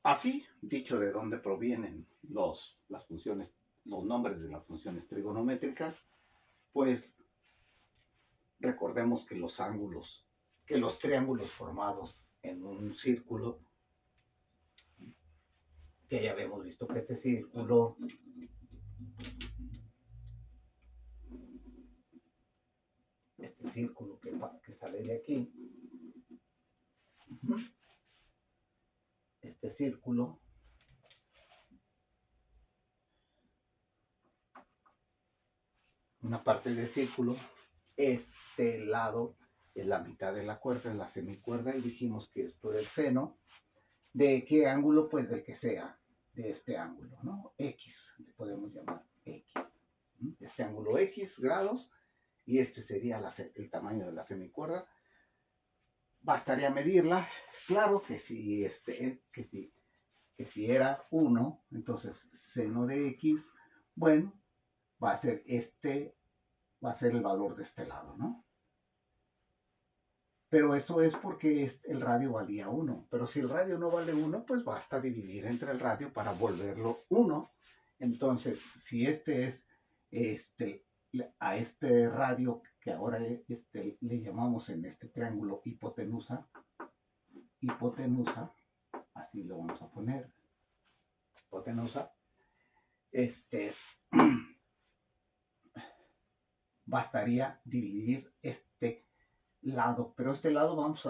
Así, dicho de dónde provienen las funciones, los nombres de las funciones trigonométricas, pues recordemos que los triángulos formados en un círculo, que ya habíamos visto que este círculo que sale de aquí, este círculo, una parte del círculo, este lado es la mitad de la cuerda, es la semicuerda, y dijimos que esto es el seno. ¿De qué ángulo? Pues del que sea, de este ángulo, ¿no? X, le podemos llamar X. Este ángulo X grados, y este sería el tamaño de la semicuerda. Bastaría medirla. Claro que si era 1, entonces seno de X, bueno, va a ser el valor de este lado, ¿no? Pero eso es porque el radio valía 1. Pero si el radio no vale 1, pues basta dividir entre el radio para volverlo 1. Entonces, si a este radio que ahora le llamamos en este triángulo hipotenusa, así lo vamos a poner, hipotenusa, bastaría dividir este lado, pero este lado vamos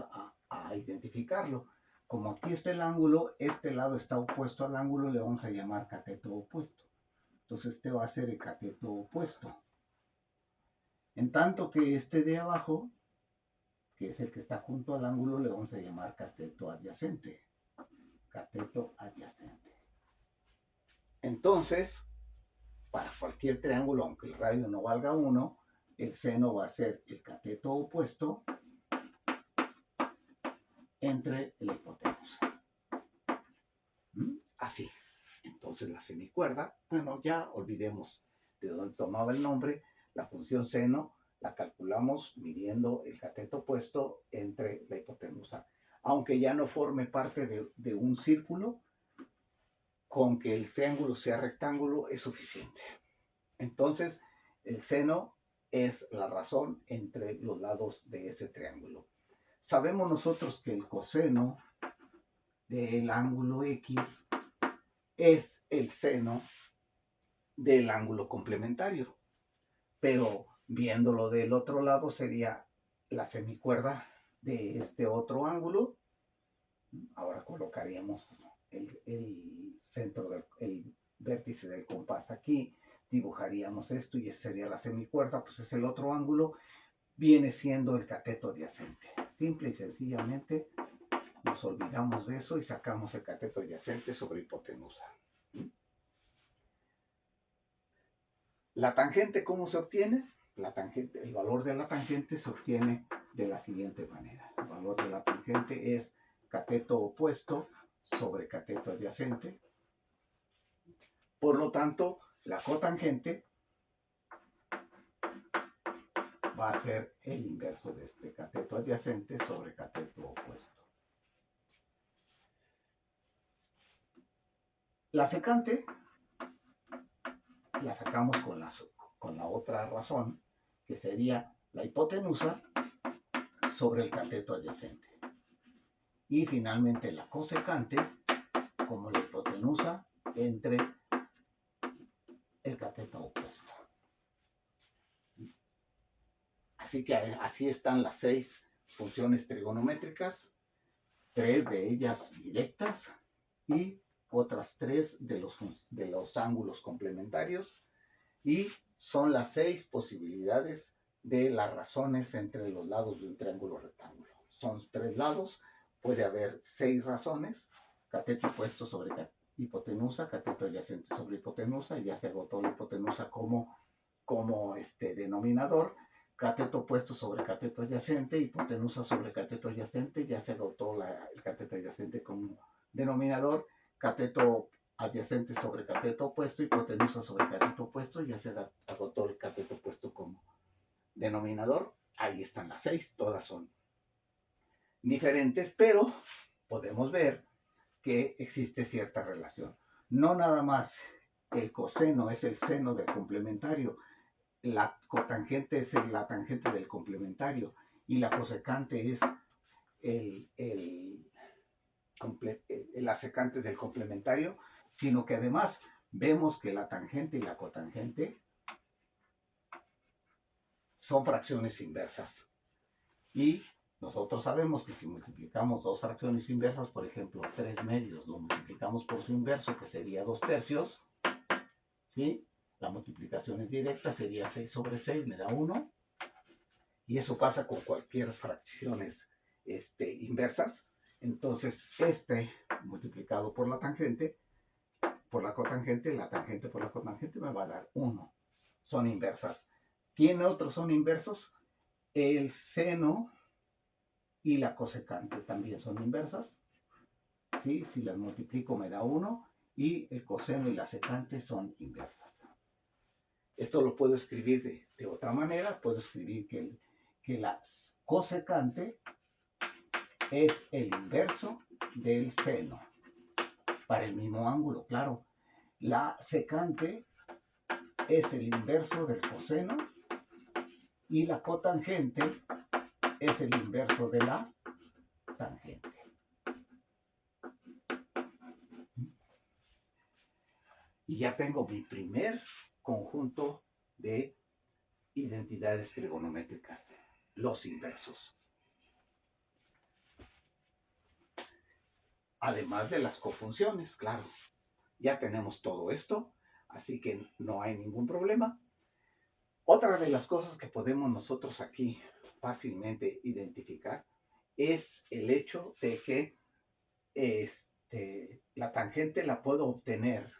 a identificarlo. Como aquí está el ángulo, este lado está opuesto al ángulo, le vamos a llamar cateto opuesto. Entonces este va a ser el cateto opuesto. En tanto que este de abajo, que es el que está junto al ángulo, le vamos a llamar cateto adyacente. Cateto adyacente. Entonces, para cualquier triángulo, aunque el radio no valga 1, el seno va a ser el cateto opuesto entre la hipotenusa. Así. Entonces la semicuerda, bueno, ya olvidemos de dónde tomaba el nombre. La función seno la calculamos midiendo el cateto opuesto entre la hipotenusa. Aunque ya no forme parte de un círculo, con que el triángulo sea rectángulo es suficiente. Entonces, el seno es la razón entre los lados de ese triángulo. Sabemos nosotros que el coseno del ángulo X es el seno del ángulo complementario, pero viéndolo del otro lado sería la semicuerda de este otro ángulo. Ahora colocaríamos el centro el vértice del compás aquí, dibujaríamos esto y esa sería la semicuerda, pues es el otro ángulo, viene siendo el cateto adyacente. Simple y sencillamente nos olvidamos de eso y sacamos el cateto adyacente sobre hipotenusa. La tangente, ¿cómo se obtiene? El valor de la tangente se obtiene de la siguiente manera. El valor de la tangente es cateto opuesto sobre cateto adyacente. Por lo tanto, la cotangente va a ser el inverso de este cateto adyacente sobre cateto opuesto. La secante la sacamos con la otra razón, que sería la hipotenusa sobre el cateto adyacente. Y finalmente la cosecante como la hipotenusa entre el cateto opuesto. Así que así están las 6 funciones trigonométricas, 3 de ellas directas y otras 3 de los ángulos complementarios, y son las 6 posibilidades de las razones entre los lados de un triángulo rectángulo. Son 3 lados, puede haber 6 razones: cateto opuesto sobre hipotenusa, cateto adyacente sobre hipotenusa, y ya se agotó la hipotenusa como denominador, cateto opuesto sobre cateto adyacente, hipotenusa sobre cateto adyacente, ya se agotó el cateto adyacente como denominador, cateto adyacente sobre cateto opuesto, hipotenusa sobre cateto opuesto, ya se agotó el cateto opuesto como denominador. Ahí están las 6, todas son diferentes, pero podemos ver que existe cierta relación. No nada más el coseno es el seno del complementario, la cotangente es la tangente del complementario y la cosecante es la secante del complementario, sino que además vemos que la tangente y la cotangente son fracciones inversas. Y nosotros sabemos que si multiplicamos dos fracciones inversas, por ejemplo, 3 medios, lo multiplicamos por su inverso, que sería 2 tercios, ¿sí? La multiplicación es directa, sería 6 sobre 6, me da 1. Y eso pasa con cualquier fracciones inversas. Entonces, multiplicado por la tangente, por la cotangente, la tangente por la cotangente me va a dar 1. Son inversas. ¿Tiene otros son inversos? El seno y la cosecante también son inversas. ¿Sí? Si las multiplico me da 1. Y el coseno y la secante son inversas. Esto lo puedo escribir de otra manera. Puedo escribir que la cosecante es el inverso del seno. Para el mismo ángulo, claro. La secante es el inverso del coseno y la cotangente es el inverso de la tangente. Y ya tengo mi primer conjunto de identidades trigonométricas, los inversos. Además de las cofunciones, claro. Ya tenemos todo esto, así que no hay ningún problema. Otra de las cosas que podemos nosotros aquí fácilmente identificar es el hecho de que la tangente la puedo obtener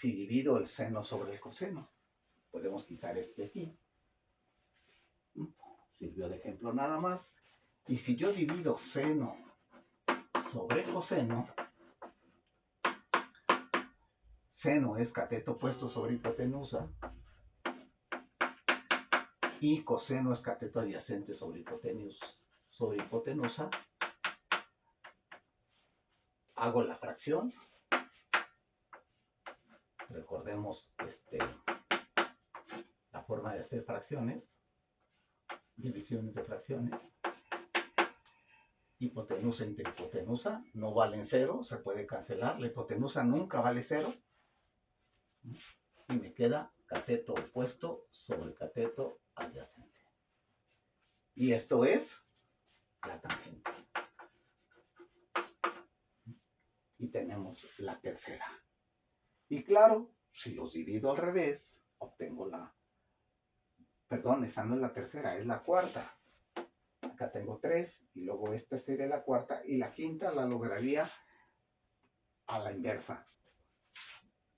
si divido el seno sobre el coseno. Podemos quitar este aquí. Sirvió de ejemplo nada más. Y si yo divido seno sobre coseno, seno es cateto opuesto sobre hipotenusa y coseno es cateto adyacente sobre hipotenusa. Hago la fracción. Recordemos la forma de hacer fracciones, divisiones de fracciones. Hipotenusa entre hipotenusa no valen 0, se puede cancelar. La hipotenusa nunca vale 0. Y me queda cateto opuesto sobre cateto adyacente. Y esto es la tangente. Y tenemos la tercera. Y claro, si los divido al revés, obtengo esa no es la tercera, es la cuarta. Acá tengo 3 y luego esta sería la cuarta y la quinta la lograría a la inversa.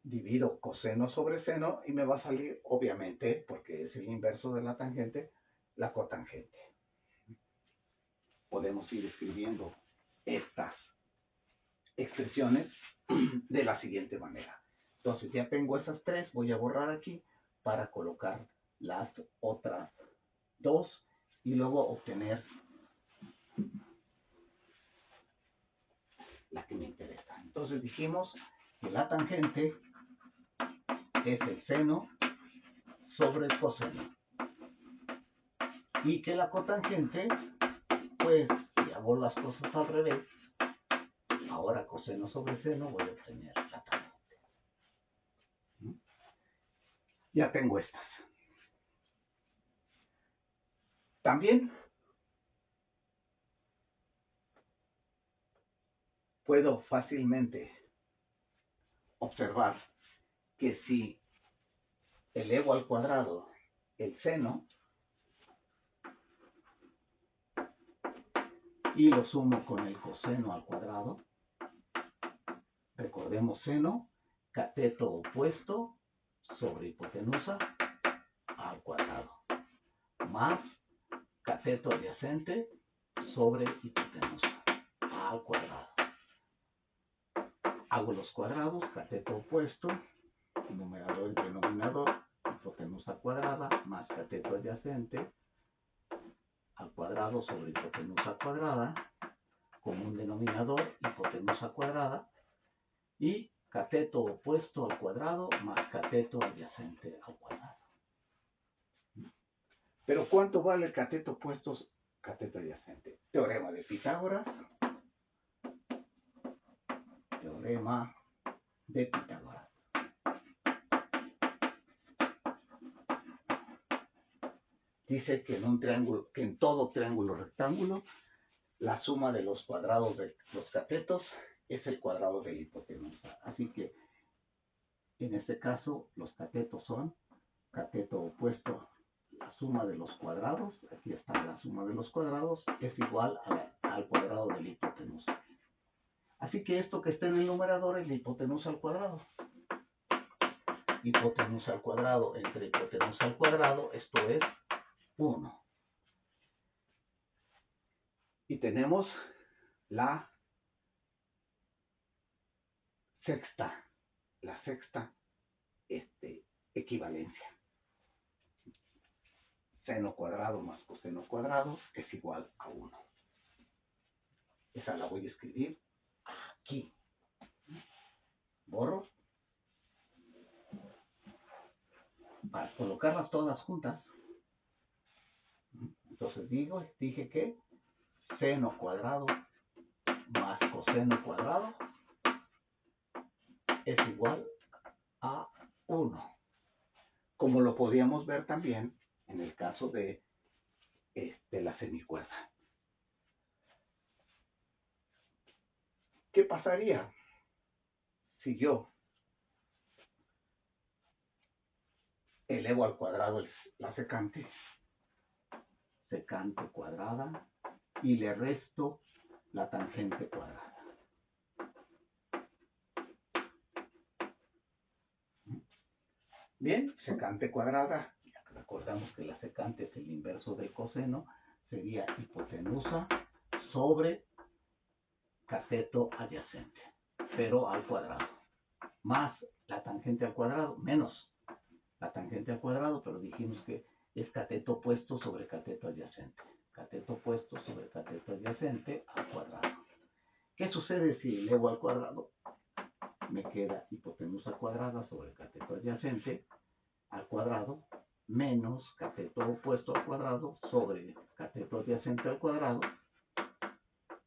Divido coseno sobre seno y me va a salir, obviamente, porque es el inverso de la tangente, la cotangente. Podemos ir escribiendo estas expresiones de la siguiente manera. Entonces ya tengo esas 3, voy a borrar aquí para colocar las otras 2 y luego obtener la que me interesa. Entonces dijimos que la tangente es el seno sobre el coseno y que la cotangente, pues si hago las cosas al revés, ahora coseno sobre seno voy a obtener la tangente. Ya tengo estas. También puedo fácilmente observar que si elevo al cuadrado el seno y lo sumo con el coseno al cuadrado, recordemos seno, cateto opuesto sobre hipotenusa al cuadrado, más cateto adyacente sobre hipotenusa al cuadrado. Hago los cuadrados, cateto opuesto, numerador y denominador, hipotenusa cuadrada más cateto adyacente al cuadrado sobre hipotenusa cuadrada, común denominador, hipotenusa cuadrada, y cateto opuesto al cuadrado más cateto adyacente al cuadrado. Pero ¿cuánto vale el cateto opuesto, cateto adyacente? Teorema de Pitágoras. Teorema de Pitágoras. Dice que en un triángulo, que en todo triángulo rectángulo, la suma de los cuadrados de los catetos es el cuadrado de la hipotenusa. Así que en este caso los catetos son cateto opuesto, la suma de los cuadrados, aquí está la suma de los cuadrados, es igual al cuadrado de la hipotenusa. Así que esto que está en el numerador es la hipotenusa al cuadrado. Hipotenusa al cuadrado entre hipotenusa al cuadrado, esto es 1. Y tenemos la sexta equivalencia. Seno cuadrado más coseno cuadrado es igual a 1. Esa la voy a escribir aquí. Borro. Para colocarlas todas juntas. Entonces dije que seno cuadrado más coseno cuadrado es igual a 1. Como lo podíamos ver también en el caso de la semicuerda. ¿Qué pasaría si yo elevo al cuadrado la secante cuadrada y le resto la tangente cuadrada? Bien, secante cuadrada, recordamos que la secante es el inverso del coseno, sería hipotenusa sobre cateto adyacente, pero al cuadrado, más la tangente al cuadrado, menos la tangente al cuadrado, pero dijimos que es cateto opuesto sobre cateto adyacente. Cateto opuesto sobre cateto adyacente al cuadrado. ¿Qué sucede si elevo al cuadrado? Me queda hipotenusa cuadrada sobre cateto adyacente al cuadrado menos cateto opuesto al cuadrado sobre cateto adyacente al cuadrado,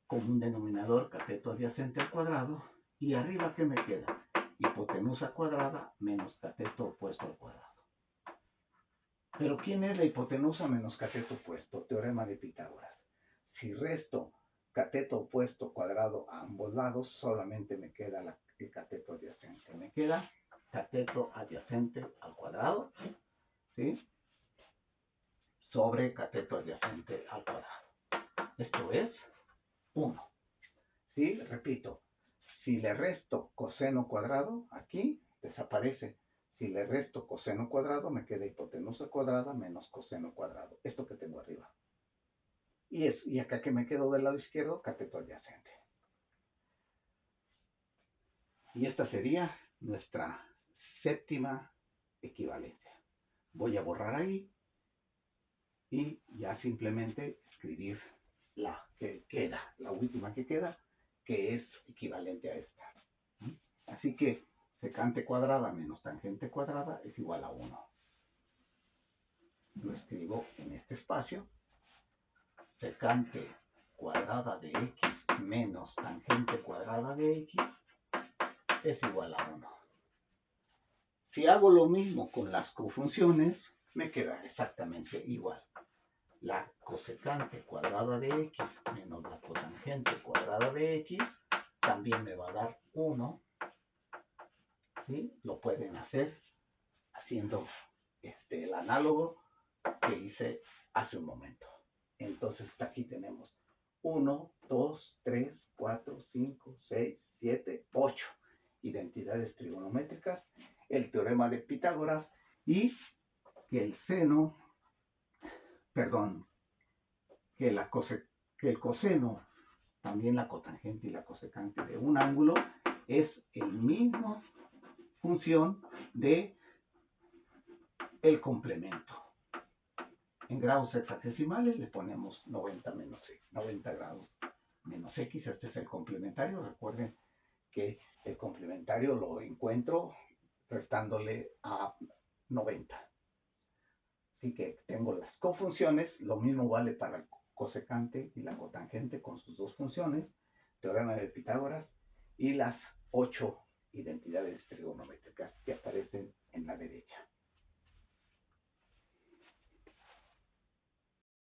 común denominador cateto adyacente al cuadrado, y arriba ¿qué me queda? Hipotenusa cuadrada menos cateto opuesto al cuadrado. Pero ¿quién es la hipotenusa menos cateto opuesto? Teorema de Pitágoras. Si resto cateto opuesto cuadrado a ambos lados, solamente me queda el cateto adyacente. Me queda cateto adyacente al cuadrado, ¿sí? Sobre cateto adyacente al cuadrado. Esto es 1. ¿Sí? Repito, si le resto coseno cuadrado, aquí desaparece. Si le resto coseno cuadrado, me queda hipotenusa cuadrada menos coseno cuadrado. Esto que tengo arriba. Y acá que me quedo del lado izquierdo, cateto adyacente. Y esta sería nuestra séptima equivalencia. Voy a borrar ahí y ya simplemente escribir la que queda, la última que queda, que es equivalente a esta. Así que secante cuadrada menos tangente cuadrada es igual a 1. Lo escribo en este espacio. Secante cuadrada de x menos tangente cuadrada de x es igual a 1. Si hago lo mismo con las cofunciones, me queda exactamente igual. La cosecante cuadrada de x menos la cotangente cuadrada de x también me va a dar 1. ¿Sí? Lo pueden hacer haciendo el análogo que hice hace un momento. Entonces aquí tenemos 1, 2, 3, 4, 5, 6, 7, 8 identidades trigonométricas, el teorema de Pitágoras y que el seno, perdón, que el coseno, también la cotangente y la cosecante de un ángulo es el mismo función de el complemento. En grados hexagesimales le ponemos 90 grados. menos x, este es el complementario. Recuerden que el complementario lo encuentro restándole a 90. Así que tengo las cofunciones, lo mismo vale para el cosecante y la cotangente con sus dos funciones, teorema de Pitágoras, y las 8 identidades trigonométricas que aparecen